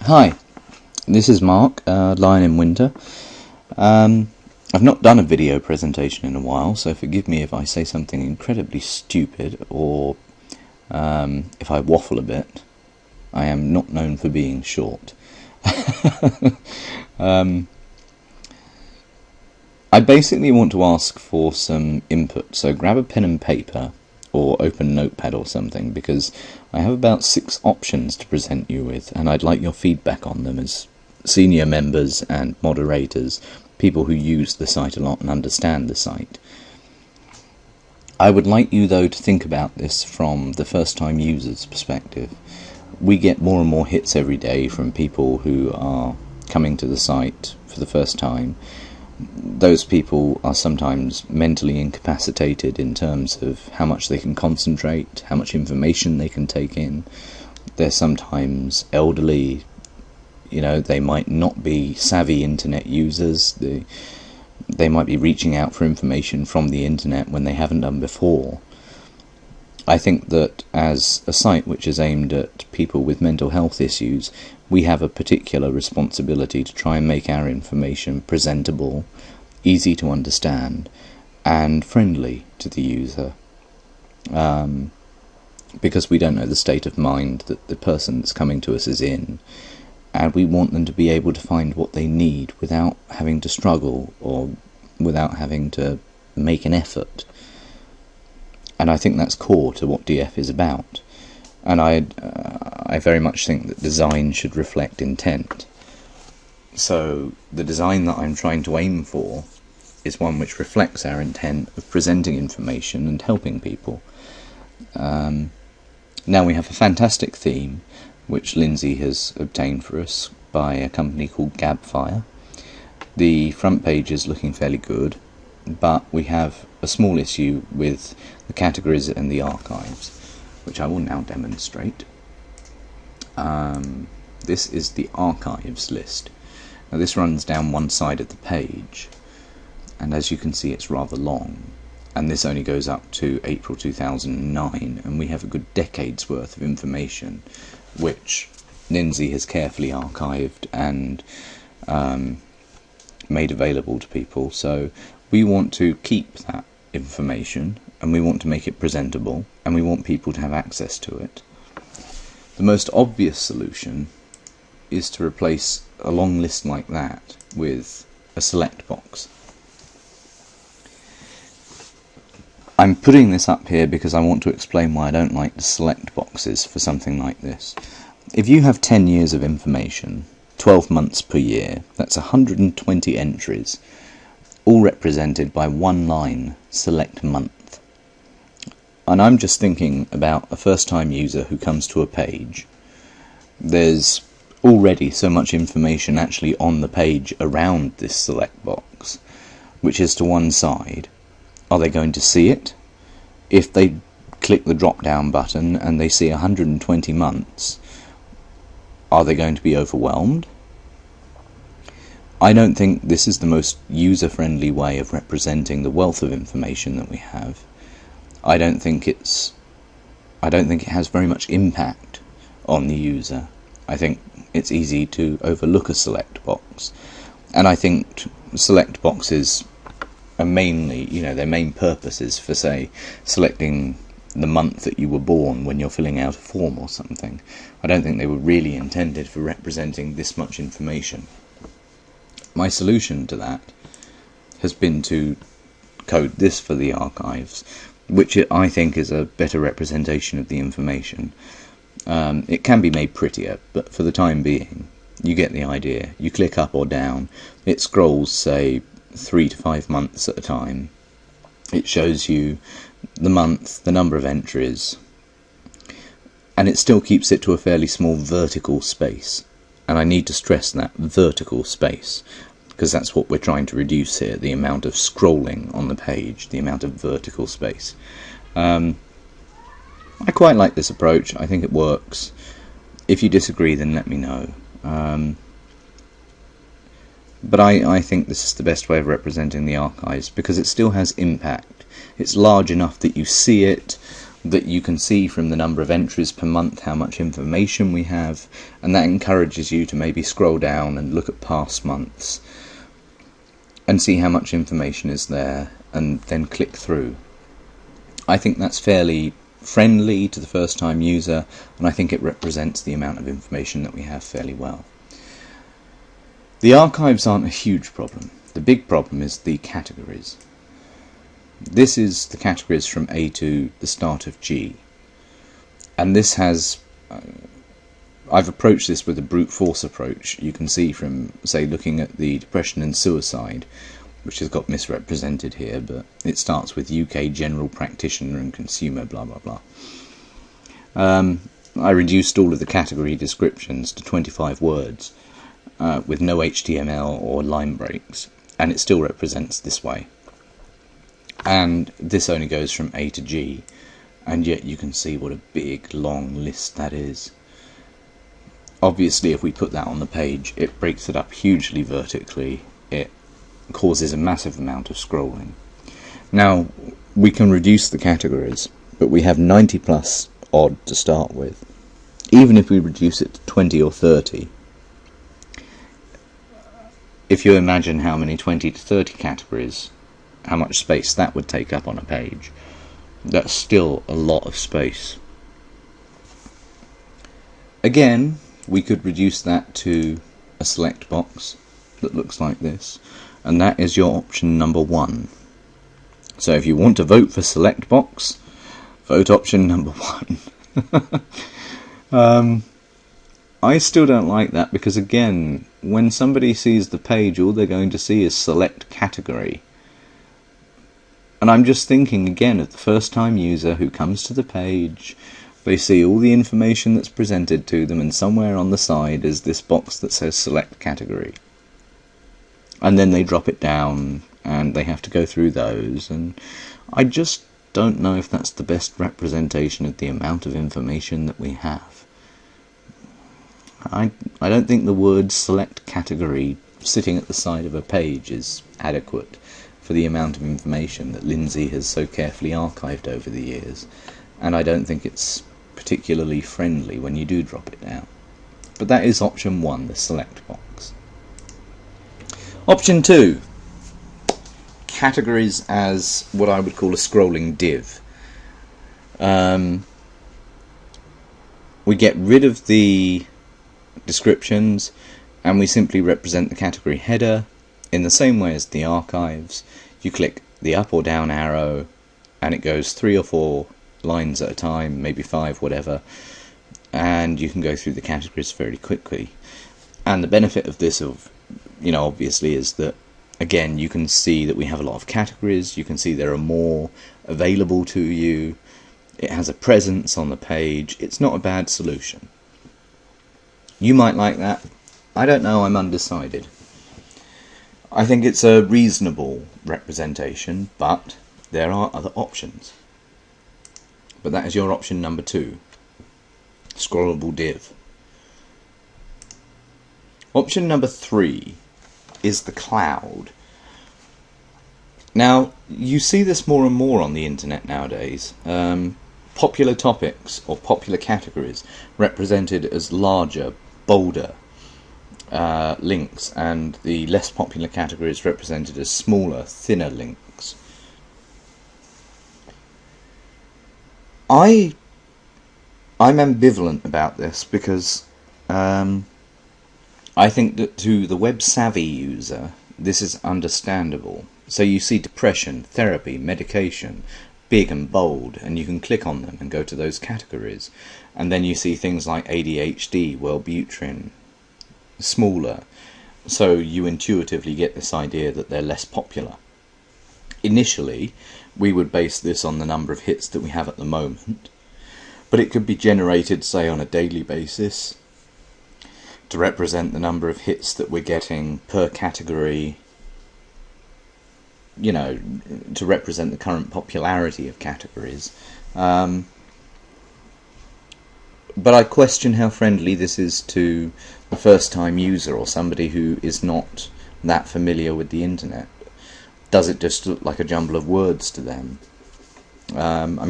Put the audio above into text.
Hi, this is Mark, Lion in Winter. I've not done a video presentation in a while, so forgive me if I say something incredibly stupid or if I waffle a bit. I am not known for being short. I basically want to ask for some input, so grab a pen and paper or open Notepad or something, because I have about 6 options to present you with, and I'd like your feedback on them as senior members and moderators, people who use the site a lot and understand the site. I would like you, though, to think about this from the first-time user's perspective. We get more and more hits every day from people who are coming to the site for the first time. Those people are sometimes mentally incapacitated in terms of how much they can concentrate, how much information they can take in. They're sometimes elderly, they might not be savvy internet users. They might be reaching out for information from the internet when they haven't done before. I think that as a site which is aimed at people with mental health issues, we have a particular responsibility to try and make our information presentable, easy to understand, and friendly to the user. Because we don't know the state of mind that the person that's coming to us is in, and we want them to be able to find what they need without having to struggle or without having to make an effort. And I think that's core to what DF is about. And I very much think that design should reflect intent. So the design that I'm trying to aim for is one which reflects our intent of presenting information and helping people. Now we have a fantastic theme which Lindsay has obtained for us by a company called Gabfire. The front page is looking fairly good, but we have a small issue with the categories and the archives, which I will now demonstrate. This is the archives list. Now this runs down one side of the page, and as you can see it's rather long, and this only goes up to April 2009, and we have a good decade's worth of information which Lindsay has carefully archived and made available to people. So we want to keep that information, and we want to make it presentable, and we want people to have access to it. The most obvious solution is to replace a long list like that with a select box. I'm putting this up here because I want to explain why I don't like the select boxes for something like this. If you have 10 years of information, 12 months per year, that's 120 entries, all represented by one line, select month. And I'm just thinking about a first-time user who comes to a page. There's already so much information actually on the page around this select box, which is to one side. Are they going to see it? If they click the drop-down button and they see 120 months, are they going to be overwhelmed? I don't think this is the most user-friendly way of representing the wealth of information that we have. I don't think it has very much impact on the user. I think it's easy to overlook a select box, and I think select boxes are mainly, their main purpose is for, say, selecting the month that you were born when you're filling out a form or something. I don't think they were really intended for representing this much information. My solution to that has been to code this for the archives, which I think is a better representation of the information. It can be made prettier, but for the time being, you get the idea. You click up or down, it scrolls, say, 3 to 5 months at a time. It shows you the month, the number of entries, and it still keeps it to a fairly small vertical space. And I need to stress that, vertical space, because that's what we're trying to reduce here, the amount of scrolling on the page, the amount of vertical space. I quite like this approach. I think it works. If you disagree, then let me know. But I think this is the best way of representing the archives, because it still has impact. It's large enough that you see it, that you can see from the number of entries per month how much information we have, and that encourages you to maybe scroll down and look at past months and see how much information is there and then click through. I think that's fairly friendly to the first time user, and I think it represents the amount of information that we have fairly well. The archives aren't a huge problem. The big problem is the categories. This is the categories from A to the start of G, and this has I've approached this with a brute force approach. You can see from, say, looking at the depression and suicide, which has got misrepresented here, but it starts with UK general practitioner and consumer blah blah blah. I reduced all of the category descriptions to 25 words with no HTML or line breaks, and it still represents this way. And this only goes from A to G, and yet you can see what a big long list that is. Obviously, if we put that on the page, it breaks it up hugely vertically. It causes a massive amount of scrolling. Now, we can reduce the categories, but we have 90 plus odd to start with. Even if we reduce it to 20 or 30, if you imagine how many 20 to 30 categories, how much space that would take up on a page, that's still a lot of space. Again, we could reduce that to a select box that looks like this, and that is your option number 1. So if you want to vote for select box, vote option number 1. I still don't like that, because again, when somebody sees the page, all they're going to see is select category. And I'm just thinking again of the first time user who comes to the page. They see all the information that's presented to them, and somewhere on the side is this box that says select category. And then they drop it down and they have to go through those, and I just don't know if that's the best representation of the amount of information that we have. I don't think the word select category sitting at the side of a page is adequate for the amount of information that Lindsay has so carefully archived over the years, and I don't think it's particularly friendly when you do drop it down. But that is option 1, the select box. Option 2, categories as what I would call a scrolling div. We get rid of the descriptions and we simply represent the category header in the same way as the archives. You click the up or down arrow and it goes 3 or 4 lines at a time, maybe 5, whatever, and you can go through the categories very quickly. And the benefit of this, obviously, is that again you can see that we have a lot of categories. You can see there are more available to you. It has a presence on the page. It's not a bad solution. You might like that. I don't know, I'm undecided. I think it's a reasonable representation, but there are other options. But that is your option number 2, scrollable div. Option number 3 is the cloud. Now, you see this more and more on the internet nowadays. Popular topics or popular categories represented as larger, bolder links, and the less popular categories represented as smaller, thinner links. I'm ambivalent about this because I think that to the web-savvy user this is understandable. So you see depression, therapy, medication, big and bold, and you can click on them and go to those categories. And then you see things like ADHD, Wellbutrin, smaller. So you intuitively get this idea that they're less popular. Initially, we would base this on the number of hits that we have at the moment, but it could be generated, say, on a daily basis to represent the number of hits that we're getting per category, to represent the current popularity of categories. But I question how friendly this is to the first-time user or somebody who is not that familiar with the internet. Does it just look like a jumble of words to them? I